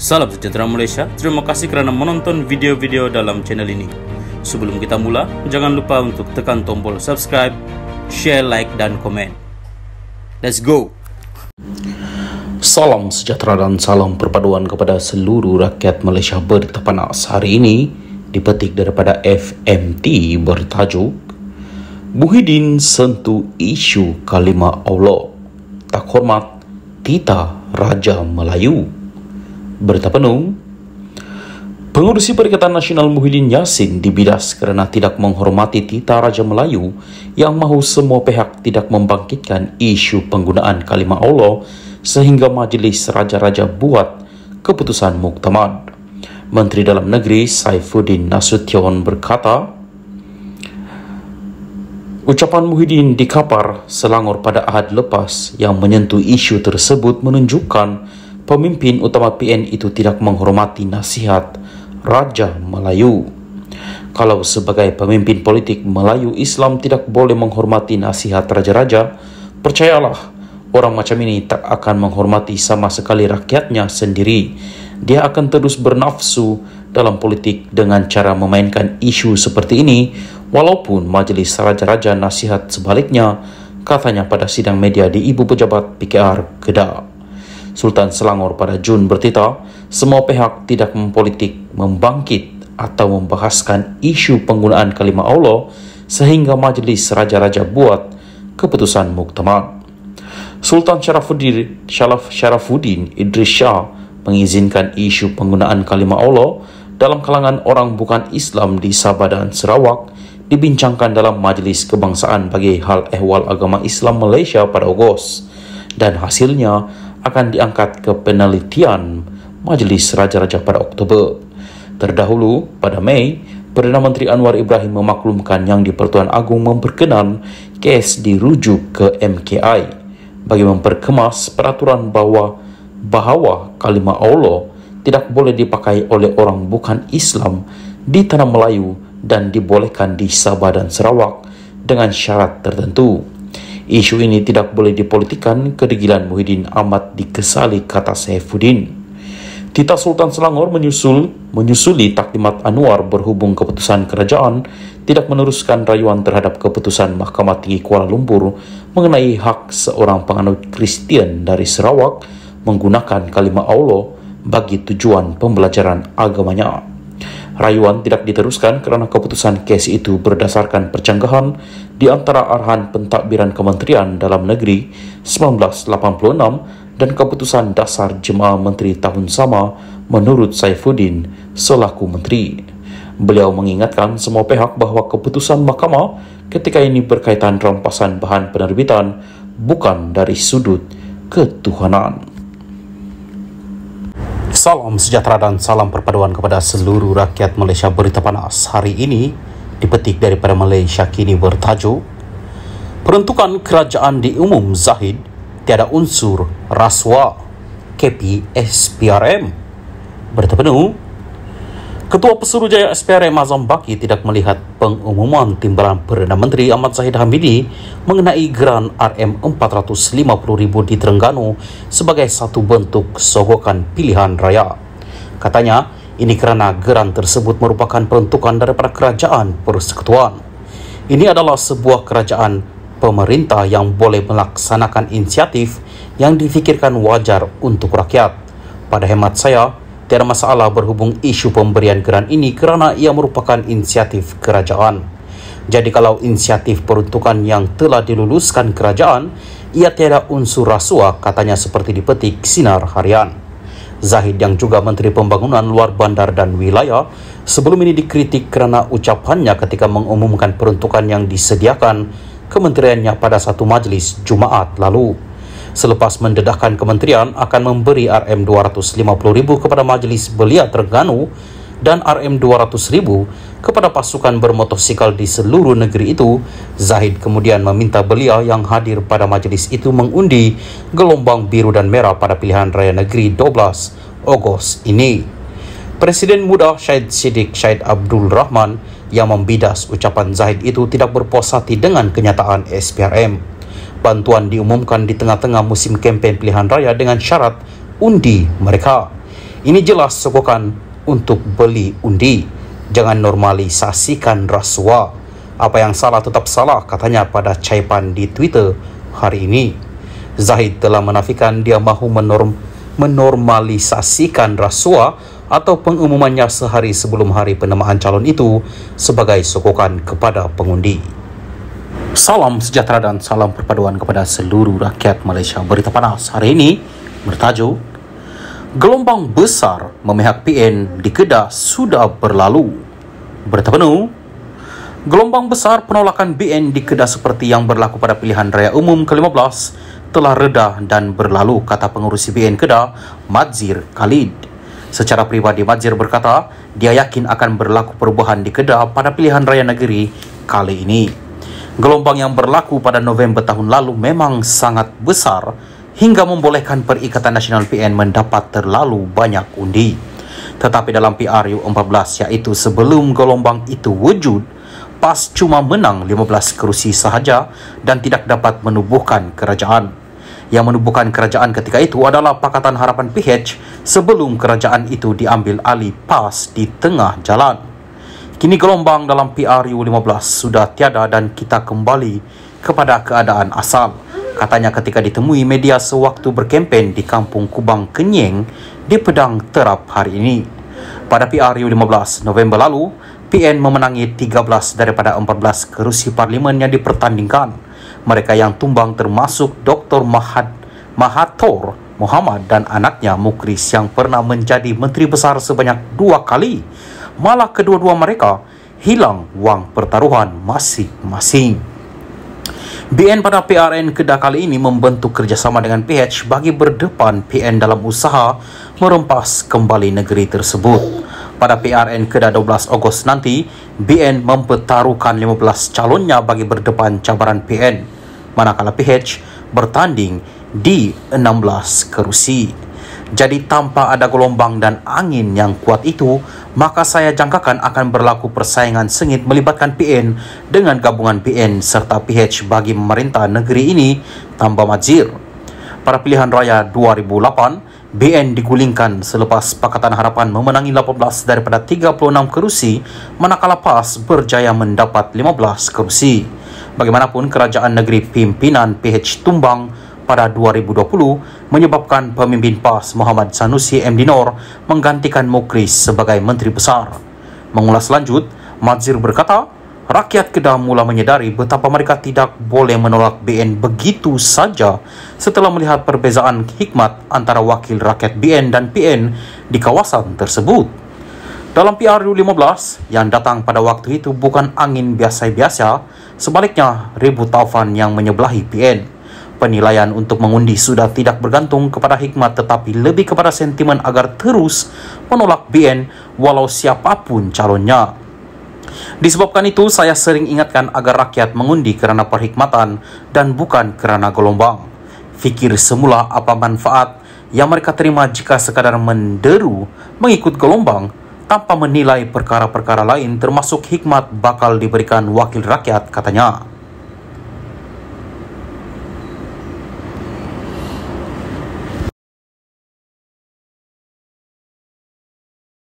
Salam sejahtera Malaysia, terima kasih kerana menonton video-video dalam channel ini. Sebelum kita mula, jangan lupa untuk tekan tombol subscribe, share, like dan komen. Let's go! Salam sejahtera dan salam perpaduan kepada seluruh rakyat Malaysia. Berita panas hari ini dipetik daripada FMT bertajuk Muhyiddin sentuh isu kalimah Allah, tak hormat titah Raja Melayu. Berita penuh, Pengerusi Perikatan Nasional Muhyiddin Yassin dibidas kerana tidak menghormati titah Raja Melayu yang mahu semua pihak tidak membangkitkan isu penggunaan kalimah Allah sehingga Majlis Raja-Raja buat keputusan muktamad. Menteri Dalam Negeri Saifuddin Nasution berkata, ucapan Muhyiddin di Kapar, Selangor pada Ahad lepas yang menyentuh isu tersebut menunjukkan pemimpin utama PN itu tidak menghormati nasihat Raja Melayu. Kalau sebagai pemimpin politik Melayu Islam tidak boleh menghormati nasihat raja-raja, percayalah orang macam ini tak akan menghormati sama sekali rakyatnya sendiri. Dia akan terus bernafsu dalam politik dengan cara memainkan isu seperti ini, walaupun Majlis Raja-Raja nasihat sebaliknya, katanya pada sidang media di Ibu Pejabat PKR Kedah. Sultan Selangor pada Jun bertitah, semua pihak tidak mempolitik, membangkit atau membahaskan isu penggunaan kalimah Allah sehingga Majlis Raja-Raja buat keputusan muktamad. Sultan Syarafuddin Idris Shah mengizinkan isu penggunaan kalimah Allah dalam kalangan orang bukan Islam di Sabah dan Sarawak dibincangkan dalam Majlis Kebangsaan bagi Hal Ehwal Agama Islam Malaysia pada Ogos, dan hasilnya akan diangkat ke penelitian Majlis Raja-Raja pada Oktober. Terdahulu, pada Mei, Perdana Menteri Anwar Ibrahim memaklumkan yang di-Pertuan Agong memperkenan kes dirujuk ke MKI bagi memperkemas peraturan bahawa kalimah Allah tidak boleh dipakai oleh orang bukan Islam di tanah Melayu dan dibolehkan di Sabah dan Sarawak dengan syarat tertentu. Isu ini tidak boleh dipolitikan, kedegilan Muhyiddin amat dikesali, kata Saifuddin. Titah Sultan Selangor menyusuli taklimat Anwar berhubung keputusan kerajaan tidak meneruskan rayuan terhadap keputusan Mahkamah Tinggi Kuala Lumpur mengenai hak seorang penganut Kristian dari Sarawak menggunakan kalimah Allah bagi tujuan pembelajaran agamanya. Rayuan tidak diteruskan kerana keputusan kes itu berdasarkan percanggahan di antara arahan pentadbiran Kementerian Dalam Negeri 1986 dan keputusan dasar Jemaah Menteri tahun sama menurut Saifuddin selaku menteri. Beliau mengingatkan semua pihak bahawa keputusan mahkamah ketika ini berkaitan rampasan bahan penerbitan bukan dari sudut ketuhanan. Salam sejahtera dan salam perpaduan kepada seluruh rakyat Malaysia. Berita panas hari ini dipetik daripada Malaysia Kini bertajuk Peruntukan Kerajaan di Umum Zahid tiada unsur rasuah KP SPRM. Berita penuh, Ketua Pesuruhjaya SPRM Azam Baki tidak melihat pengumuman timbalan Perdana Menteri Ahmad Zahid Hamidi mengenai geran RM450,000 di Terengganu sebagai satu bentuk sogokan pilihan raya. Katanya, ini kerana geran tersebut merupakan peruntukan daripada kerajaan persekutuan. Ini adalah sebuah kerajaan pemerintah yang boleh melaksanakan inisiatif yang difikirkan wajar untuk rakyat. Pada hemat saya, tiada masalah berhubung isu pemberian geran ini kerana ia merupakan inisiatif kerajaan. Jadi kalau inisiatif peruntukan yang telah diluluskan kerajaan, ia tiada unsur rasuah, katanya seperti dipetik Sinar Harian. Zahid yang juga Menteri Pembangunan Luar Bandar dan Wilayah sebelum ini dikritik kerana ucapannya ketika mengumumkan peruntukan yang disediakan kementeriannya pada satu majlis Jumaat lalu. Selepas mendedahkan kementerian akan memberi RM250,000 kepada Majlis Belia Terengganu dan RM200,000 kepada pasukan bermotosikal di seluruh negeri itu, Zahid kemudian meminta belia yang hadir pada majlis itu mengundi gelombang biru dan merah pada pilihan raya negeri 12 Ogos ini. Presiden muda Syed Siddiq Syed Abdul Rahman yang membidas ucapan Zahid itu tidak berpuas hati dengan kenyataan SPRM. Bantuan diumumkan di tengah-tengah musim kempen pilihan raya dengan syarat undi mereka. Ini jelas sokongan untuk beli undi. Jangan normalisasikan rasuah. Apa yang salah tetap salah, katanya pada caipan di Twitter hari ini. Zahid telah menafikan dia mahu menormalisasikan rasuah atau pengumumannya sehari sebelum hari penamaan calon itu sebagai sokongan kepada pengundi. Salam sejahtera dan salam perpaduan kepada seluruh rakyat Malaysia. Berita panas hari ini bertajuk Gelombang besar memihak PN di Kedah sudah berlalu. Berita penuh, gelombang besar penolakan BN di Kedah seperti yang berlaku pada pilihan raya umum ke-15 telah reda dan berlalu, kata pengurusi BN Kedah, Madzir Khalid. Secara pribadi, Madzir berkata dia yakin akan berlaku perubahan di Kedah pada pilihan raya negeri kali ini. Gelombang yang berlaku pada November tahun lalu memang sangat besar hingga membolehkan Perikatan Nasional PN mendapat terlalu banyak undi. Tetapi dalam PRU 14, yaitu sebelum gelombang itu wujud, PAS cuma menang 15 kerusi sahaja dan tidak dapat menubuhkan kerajaan. Yang menubuhkan kerajaan ketika itu adalah Pakatan Harapan PH sebelum kerajaan itu diambil alih PAS di tengah jalan. Kini gelombang dalam PRU 15 sudah tiada dan kita kembali kepada keadaan asal, katanya ketika ditemui media sewaktu berkempen di Kampung Kubang Kenyeng di Pedang Terap hari ini. Pada PRU 15 November lalu, PN memenangi 13 daripada 14 kerusi parlimen yang dipertandingkan. Mereka yang tumbang termasuk Dr. Mahathir Mohamad dan anaknya Mukris yang pernah menjadi Menteri Besar sebanyak 2 kali. Malah kedua-dua mereka hilang wang pertaruhan masing-masing. BN pada PRN Kedah kali ini membentuk kerjasama dengan PH bagi berdepan PN dalam usaha merempas kembali negeri tersebut. Pada PRN Kedah 12 Ogos nanti, BN mempertaruhkan 15 calonnya bagi berdepan cabaran PN, manakala PH bertanding di 16 kerusi. Jadi tanpa ada gelombang dan angin yang kuat itu, maka saya jangkakan akan berlaku persaingan sengit melibatkan PN dengan gabungan BN serta PH bagi memerintah negeri ini, tambah Madzir. Pada pilihan raya 2008, BN digulingkan selepas Pakatan Harapan memenangi 18 daripada 36 kerusi, manakala PAS berjaya mendapat 15 kerusi. Bagaimanapun, kerajaan negeri pimpinan PH tumbang pada 2020 menyebabkan pemimpin PAS Muhammad Sanusi MD Nor menggantikan Mukris sebagai Menteri Besar. Mengulas lanjut, Madzir berkata, rakyat Kedah mula menyedari betapa mereka tidak boleh menolak BN begitu saja setelah melihat perbezaan hikmat antara wakil rakyat BN dan PN di kawasan tersebut. Dalam PRU 15 yang datang pada waktu itu bukan angin biasa-biasa, sebaliknya ribu taufan yang menyebelahi PN. Penilaian untuk mengundi sudah tidak bergantung kepada hikmat tetapi lebih kepada sentimen agar terus menolak BN walau siapapun calonnya. Disebabkan itu, saya sering ingatkan agar rakyat mengundi kerana perhikmatan dan bukan kerana gelombang. Fikir semula apa manfaat yang mereka terima jika sekadar menderu mengikut gelombang tanpa menilai perkara-perkara lain termasuk hikmat bakal diberikan wakil rakyat, katanya.